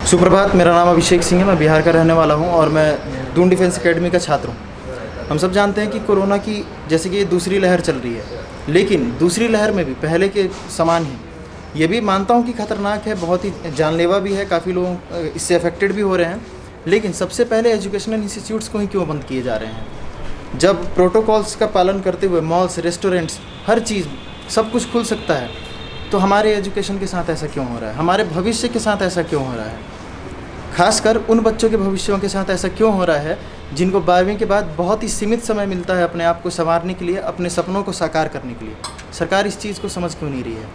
सुप्रभात, मेरा नाम अभिषेक सिंह है। मैं बिहार का रहने वाला हूं और मैं दून डिफेंस एकेडमी का छात्र हूं। हम सब जानते हैं कि कोरोना की जैसे कि दूसरी लहर चल रही है, लेकिन दूसरी लहर में भी पहले के समान ही ये भी मानता हूं कि ख़तरनाक है, बहुत ही जानलेवा भी है, काफ़ी लोग इससे अफेक्टेड भी हो रहे हैं। लेकिन सबसे पहले एजुकेशनल इंस्टीट्यूट्स को ही क्यों बंद किए जा रहे हैं? जब प्रोटोकॉल्स का पालन करते हुए मॉल्स, रेस्टोरेंट्स, हर चीज़ सब कुछ खुल सकता है, तो हमारे एजुकेशन के साथ ऐसा क्यों हो रहा है? हमारे भविष्य के साथ ऐसा क्यों हो रहा है? खासकर उन बच्चों के भविष्यों के साथ ऐसा क्यों हो रहा है जिनको 12वीं के बाद बहुत ही सीमित समय मिलता है अपने आप को संवारने के लिए, अपने सपनों को साकार करने के लिए। सरकार इस चीज़ को समझ क्यों नहीं रही है?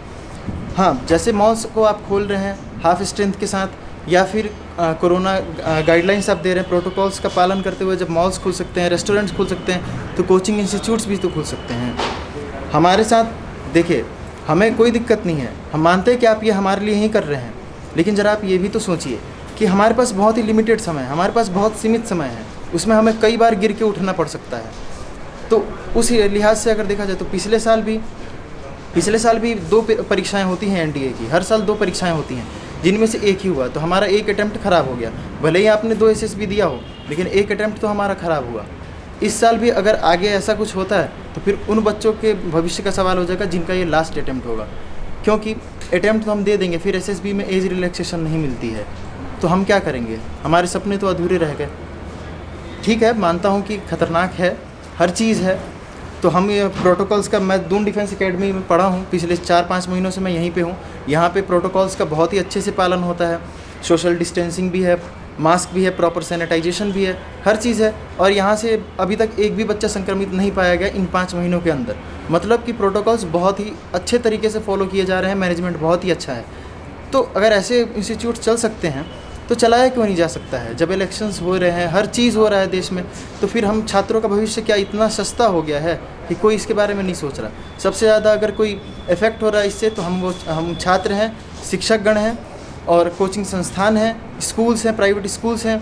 हाँ, जैसे मॉल्स को आप खोल रहे हैं हाफ स्ट्रेंथ के साथ, या फिर कोरोना गाइडलाइंस आप दे रहे हैं, प्रोटोकॉल्स का पालन करते हुए जब मॉल्स खुल सकते हैं, रेस्टोरेंट्स खुल सकते हैं, तो कोचिंग इंस्टीट्यूट्स भी तो खुल सकते हैं। हमारे साथ देखिए, हमें कोई दिक्कत नहीं है, हम मानते हैं कि आप ये हमारे लिए ही कर रहे हैं, लेकिन ज़रा आप ये भी तो सोचिए कि हमारे पास बहुत ही लिमिटेड समय है, हमारे पास बहुत सीमित समय है, उसमें हमें कई बार गिर के उठना पड़ सकता है। तो उस लिहाज से अगर देखा जाए तो पिछले साल भी 2 परीक्षाएं होती हैं एनडीए की, हर साल 2 परीक्षाएं होती हैं, जिनमें से एक ही हुआ, तो हमारा एक अटैम्प्ट ख़राब हो गया। भले ही आपने 2 एसएसबी दिया हो, लेकिन एक अटैम्प्ट तो हमारा ख़राब हुआ। इस साल भी अगर आगे ऐसा कुछ होता है तो फिर उन बच्चों के भविष्य का सवाल हो जाएगा जिनका ये लास्ट अटैम्प्ट होगा, क्योंकि अटैम्प्ट तो हम दे देंगे, फिर एसएसबी में एज रिलैक्सेशन नहीं मिलती है, तो हम क्या करेंगे? हमारे सपने तो अधूरे रह गए। ठीक है, मानता हूँ कि ख़तरनाक है, हर चीज़ है, तो हम ये प्रोटोकॉल्स का, मैं दून डिफेंस एकेडमी में पढ़ा हूँ, पिछले 4-5 महीनों से मैं यहीं पे हूँ। यहाँ पे प्रोटोकॉल्स का बहुत ही अच्छे से पालन होता है, सोशल डिस्टेंसिंग भी है, मास्क भी है, प्रॉपर सैनिटाइजेशन भी है, हर चीज़ है। और यहाँ से अभी तक एक भी बच्चा संक्रमित नहीं पाया गया इन 5 महीनों के अंदर। मतलब कि प्रोटोकॉल्स बहुत ही अच्छे तरीके से फॉलो किए जा रहे हैं, मैनेजमेंट बहुत ही अच्छा है। तो अगर ऐसे इंस्टीट्यूट चल सकते हैं तो चलाया क्यों नहीं जा सकता है? जब इलेक्शंस हो रहे हैं, हर चीज़ हो रहा है देश में, तो फिर हम छात्रों का भविष्य क्या इतना सस्ता हो गया है कि कोई इसके बारे में नहीं सोच रहा? सबसे ज़्यादा अगर कोई इफ़ेक्ट हो रहा है इससे, तो हम छात्र हैं, शिक्षकगण हैं, और कोचिंग संस्थान हैं, स्कूल्स हैं, प्राइवेट स्कूल्स हैं,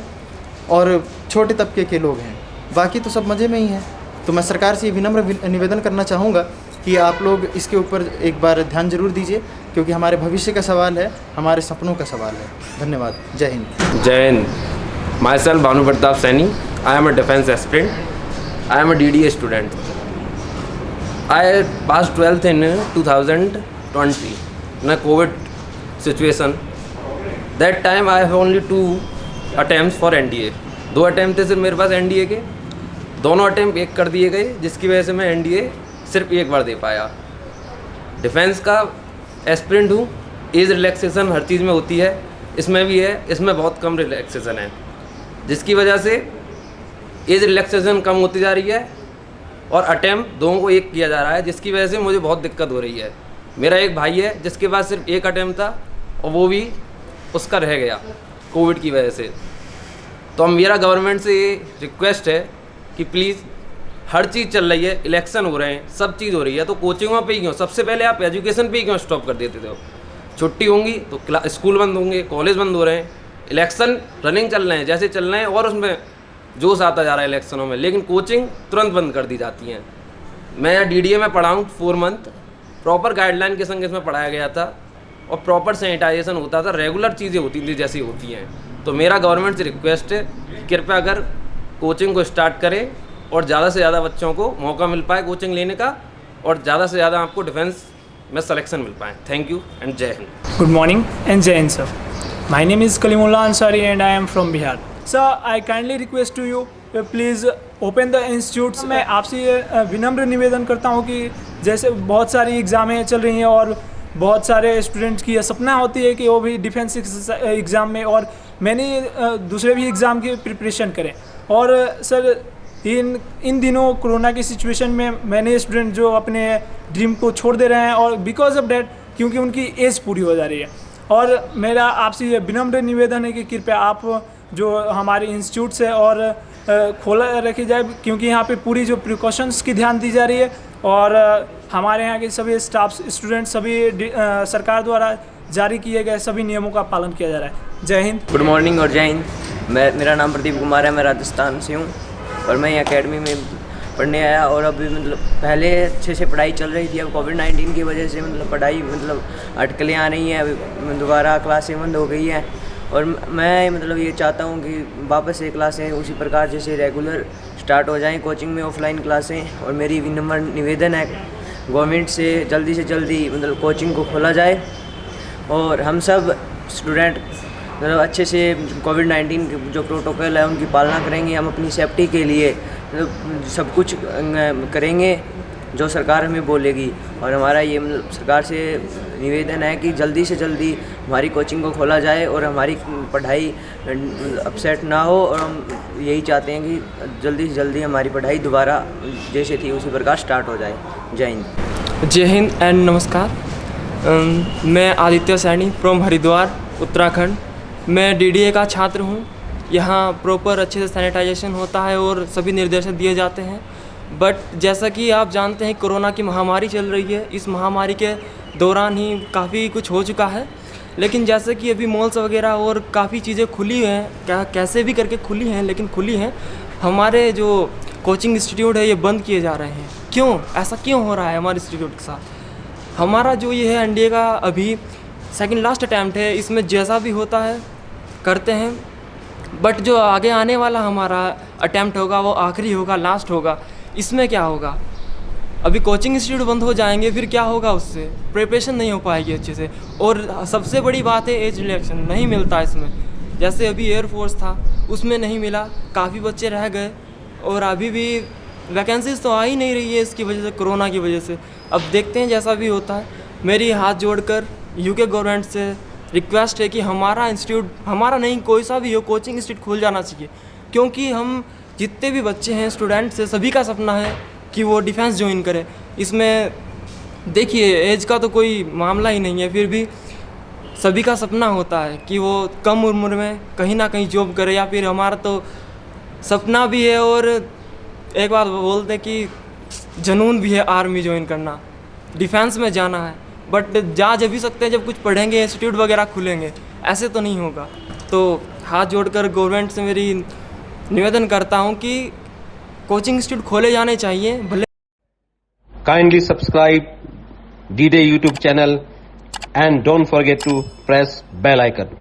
और छोटे तबके के लोग हैं। बाकी तो सब मज़े में ही हैं। तो मैं सरकार से ये विनम्र निवेदन करना चाहूँगा कि आप लोग इसके ऊपर एक बार ध्यान जरूर दीजिए, क्योंकि हमारे भविष्य का सवाल है, हमारे सपनों का सवाल है। धन्यवाद। जय हिंद। जय Hind. My self Bhanu Pratap Saini. I am a defence aspirant. I am a DDA student. I passed 12th in 2020 in a COVID situation. That time I have only 2 attempts for NDA. 2 attempt थे सिर्फ मेरे पास NDA के, दोनों अटैम्प्ट एक कर दिए गए, जिसकी वजह से मैं NDA सिर्फ एक बार दे पाया। डिफेंस का एस्पिरेंट हूँ, एज रिलैक्सेशन हर चीज़ में होती है, इसमें भी है, इसमें बहुत कम रिलैक्सेशन है, जिसकी वजह से एज रिलैक्सेशन कम होती जा रही है और अटैम्प्ट दोनों को एक किया जा रहा है, जिसकी वजह से मुझे बहुत दिक्कत हो रही है। मेरा एक भाई है जिसके पास सिर्फ एक अटैम्प्ट था और वो भी उसका रह गया कोविड की वजह से। तो मेरा गवर्नमेंट से ये रिक्वेस्ट है कि प्लीज़, हर चीज़ चल रही है, इलेक्शन हो रहे हैं, सब चीज़ हो रही है, तो कोचिंगों पे ही क्यों? सबसे पहले आप एजुकेशन पे ही क्यों स्टॉप कर देते थे? छुट्टी होंगी तो स्कूल बंद होंगे, कॉलेज बंद हो रहे हैं, इलेक्शन रनिंग चल रहे हैं, जैसे चल रहे हैं, और उसमें जोश आता जा रहा है इलेक्शनों में, लेकिन कोचिंग तुरंत बंद कर दी जाती हैं। मैं DDA में पढ़ा हूँ 4 मंथ, प्रॉपर गाइडलाइन के संग इसमें पढ़ाया गया था और प्रॉपर सैनिटाइजेशन होता था, रेगुलर चीज़ें होती थी जैसी होती हैं। तो मेरा गवर्नमेंट से रिक्वेस्ट है कि कृपया अगर कोचिंग को स्टार्ट करें और ज़्यादा से ज़्यादा बच्चों को मौका मिल पाए कोचिंग लेने का, और ज़्यादा से ज़्यादा आपको डिफेंस में सिलेक्शन मिल पाए। थैंक यू एंड जय Hind. Good morning and Jai Hind, sir. My name is Kalimullah Ansari and I am from Bihar. Sir, I kindly request to you, please open the institutes. मैं आपसे ये विनम्र निवेदन करता हूँ कि जैसे बहुत सारी एग्ज़ामें चल रही हैं और बहुत सारे स्टूडेंट्स की ये सपना होती है कि वो भी डिफेंस एग्ज़ाम में और मैंने दूसरे भी एग्ज़ाम की प्रिपरेशन करें। और सर, इन दिनों कोरोना की सिचुएशन में मैंने स्टूडेंट जो अपने ड्रीम को छोड़ दे रहे हैं, और बिकॉज ऑफ डैट, क्योंकि उनकी एज पूरी हो जा रही है। और मेरा आपसे ये विनम्र निवेदन है कि कृपया आप जो हमारे इंस्टीट्यूट्स है और खोला रखी जाए, क्योंकि यहाँ पे पूरी जो प्रिकॉशंस की ध्यान दी जा रही है, और हमारे यहाँ के सभी स्टाफ, स्टूडेंट, सभी सरकार द्वारा जारी किए गए सभी नियमों का पालन किया जा रहा है। जय हिंद। गुड मॉर्निंग और जय हिंद। मेरा नाम प्रदीप कुमार है, मैं राजस्थान से हूँ और मैं यहाँ अकेडमी में पढ़ने आया। और अभी मतलब पहले अच्छे से पढ़ाई चल रही थी, अब कोविड-19 की वजह से मतलब पढ़ाई मतलब अटकलें आ रही हैं, अभी दोबारा क्लासें बंद हो गई हैं और मैं मतलब ये चाहता हूँ कि वापस से क्लासें उसी प्रकार जैसे रेगुलर स्टार्ट हो जाएं, कोचिंग में ऑफलाइन क्लासें। और मेरी विनम्र निवेदन है गवर्नमेंट से जल्दी मतलब कोचिंग को खोला जाए और हम सब स्टूडेंट मतलब अच्छे से कोविड-19 के जो प्रोटोकॉल है उनकी पालना करेंगे। हम अपनी सेफ्टी के लिए मतलब सब कुछ करेंगे जो सरकार हमें बोलेगी। और हमारा ये मतलब सरकार से निवेदन है कि जल्दी से जल्दी हमारी कोचिंग को खोला जाए और हमारी पढ़ाई अपसेट ना हो। और हम यही चाहते हैं कि जल्दी से जल्दी हमारी पढ़ाई दोबारा जैसे थी उसी प्रकार स्टार्ट हो जाए। जय हिंद। जय हिंद एंड नमस्कार। मैं आदित्य सैनी फ्रॉम हरिद्वार उत्तराखंड। मैं डीडीए का छात्र हूँ। यहाँ प्रॉपर अच्छे से सैनिटाइजेशन होता है और सभी निर्देश दिए जाते हैं। बट जैसा कि आप जानते हैं कोरोना की महामारी चल रही है। इस महामारी के दौरान ही काफ़ी कुछ हो चुका है। लेकिन जैसे कि अभी मॉल्स वगैरह और काफ़ी चीज़ें खुली हैं, कैसे भी करके खुली हैं, लेकिन खुली हैं। हमारे जो कोचिंग इंस्टीट्यूट है ये बंद किए जा रहे हैं। क्यों ऐसा क्यों हो रहा है हमारे इंस्टीट्यूट के साथ? हमारा जो ये है एनडीए का अभी सेकंड लास्ट अटैम्प्ट है। इसमें जैसा भी होता है करते हैं, बट जो आगे आने वाला हमारा अटैम्प्ट होगा वो आखिरी होगा, लास्ट होगा। इसमें क्या होगा? अभी कोचिंग इंस्टीट्यूट बंद हो जाएंगे, फिर क्या होगा? उससे प्रिपरेशन नहीं हो पाएगी अच्छे से। और सबसे बड़ी बात है एज रिलैक्सेशन नहीं मिलता इसमें। जैसे अभी एयरफोर्स था उसमें नहीं मिला, काफ़ी बच्चे रह गए और अभी भी वैकेंसीज तो आ ही नहीं रही है इसकी वजह से, कोरोना की वजह से। अब देखते हैं जैसा भी होता है। मेरी हाथ जोड़कर यूके गवर्नमेंट से रिक्वेस्ट है कि हमारा इंस्टीट्यूट, हमारा नहीं कोई सा भी हो, कोचिंग इंस्टीट्यूट खुल जाना चाहिए। क्योंकि हम जितने भी बच्चे हैं स्टूडेंट्स से सभी का सपना है कि वो डिफेंस ज्वाइन करे। इसमें देखिए एज का तो कोई मामला ही नहीं है, फिर भी सभी का सपना होता है कि वो कम उम्र में कहीं ना कहीं जॉब करे। या फिर हमारा तो सपना भी है और एक बात बोलते हैं कि जुनून भी है आर्मी ज्वाइन करना, डिफेंस में जाना है। बट जा जब भी सकते हैं जब कुछ पढ़ेंगे, इंस्टीट्यूट वगैरह खुलेंगे, ऐसे तो नहीं होगा। तो हाथ जोड़कर गवर्नमेंट से मेरी निवेदन करता हूं कि कोचिंग इंस्टीट्यूट खोले जाने चाहिए। भले Kindly subscribe D-Day YouTube channel and don't forget to press bell icon.